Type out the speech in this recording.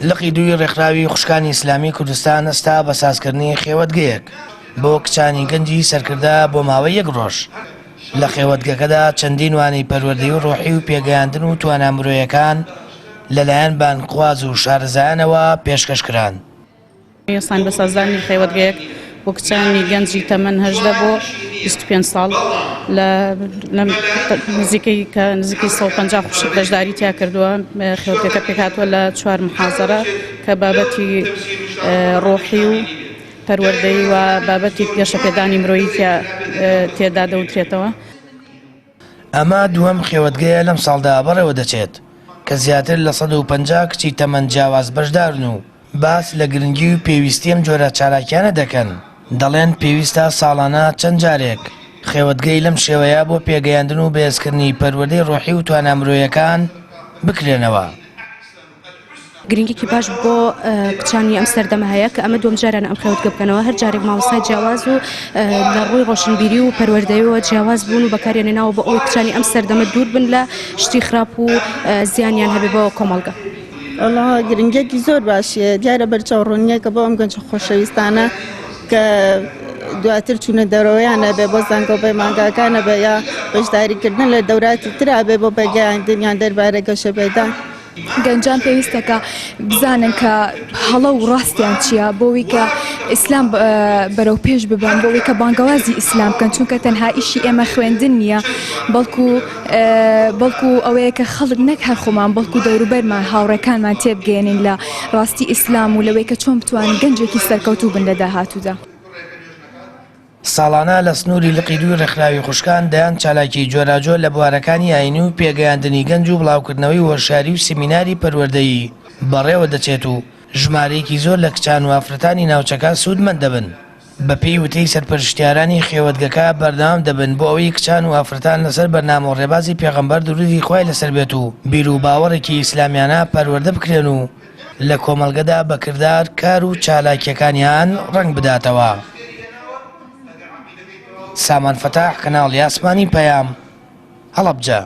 لقی دوی ڕێکخراوی خوشکانی ئیسلامی کوردستان ئەستا بە سازکردنی خێوەتگەیەک بۆ کچانی گەنجی سەرکردا بۆ ماوەی 1 ڕۆژ. لە خێوەتگەکەدا چەندین وانەی پەروەردەی و ڕۆحی و پێگەیاندن و توانامرۆیەکان لەلایەن بانقواز و شارەزایانەوە پێشکەشکران. یاسان بە سازانی خێوەتگەیەک بۆ کچانی گەنجی تەمەن 18 بۆ 25 ساڵ لە نزیکەی 150 خوشک بەشداری تیا کردووە. خێوەتگەکە پێکهاتووە لە 4 محازەرە کە بابەتی ڕۆحی و پەروەردەی و بابەتی گەشەپێدانی مرۆیی تێدا دەوترێتەوە. ئەمە دووەم خێوەتگەیە لەم ساڵدا بەڕێوە دەچێت کە زیاتر لە 150 کچی تەمەن جیاواز بەشدارن و باس لە گرنگی و پێویستی ئەم جۆرە چالاکیانە دەکەن. دەڵێن پێویستە ساڵانە چەند جارێک خێوەتگەی لەم شێوەیە بۆ پێگەیاندن و بەهێزکردنی پەروەردەی ڕۆحی و توانامرۆیەکان بکرێنەوە. گرنگێکی باش بۆ کچانی ئەم سەردەمە هەیە کە ئەمە دوم جارانە ئەم خێوەتگە بکەنەوە. هەر جارێک مامۆستای جیاواز و لە ڕووی ڕۆشنبیری و پەروەردەیەوە جیاواز بوون و بەکارهێناوە بۆ ئەوەی کچانی ئەم سەردەمە دوور بن لە شتی خراپ و زیانیان هەبێ بۆ کۆمەڵگە. والله گرنگێکی زۆر باشیە. دیارە بەرچاوڕوونیەکە بۆ ئەم گەنج خۆشەویستانە کە دواتر چوونە دەرەوەیانە بێ بۆ زانکۆپەی مانگاکانە بە یا بەشداریکردن لە دەوراتی ترا بێ بۆ بەگەیاندنیان دەربارەی گەشەپێدان. گەنجان پێویستەکە بزانن کە هەڵە و ڕاستیان چییە بۆەوەی کە ئیسلام بەرەو پێش ببن، بۆەوەی کە بانگەوازی ئیسلام بکەن، چونکە تەنها ئیشی ئێمە خوێندن نییە بەڵکو ئەوەیە کە خەڵک نەک هەر خۆمان بەڵکو دەوروبەرمان هاوڕێکانمان تێبگەێنین لە ڕاستی ئیسلام و لەوەی کە چۆن بتوانین گەنجێکی سەرکەوتوو بن لە داهاتوودا. ساڵانە لە سنووری لقی دوی ڕێکخراوی خوشکان دەیان چالاکی جۆراجۆ لە بوارەکانی ئاینی و پێگەیاندنی گەنج و بڵاوکردنەوەی وەشاری و سیمیناری پەروەردەیی بەڕێوە دەچێت و ژمارەیەکی زۆر لە کچان و ئافرەتانی ناوچەکە سوودمەند دەبن. بە پێی وتەی سەرپەرشتیارانی خێوەتگەکە بەردەوام دەبن بۆ ئەوەی کچان و ئافرەتان لەسەر بەرنامە و ڕێبازی پێغەمبەر درودی خوای لەسەر بێت و بیر و باوەڕێکی ئیسلامیانە پەروەردە بکرێن و لە کۆمەڵگەدا بەکردار کار و چالاکیەکانیان ڕنگ بداتەوە. سامان فتاح، کەناڵی ئاسمانی پەیام، هەڵەبجە.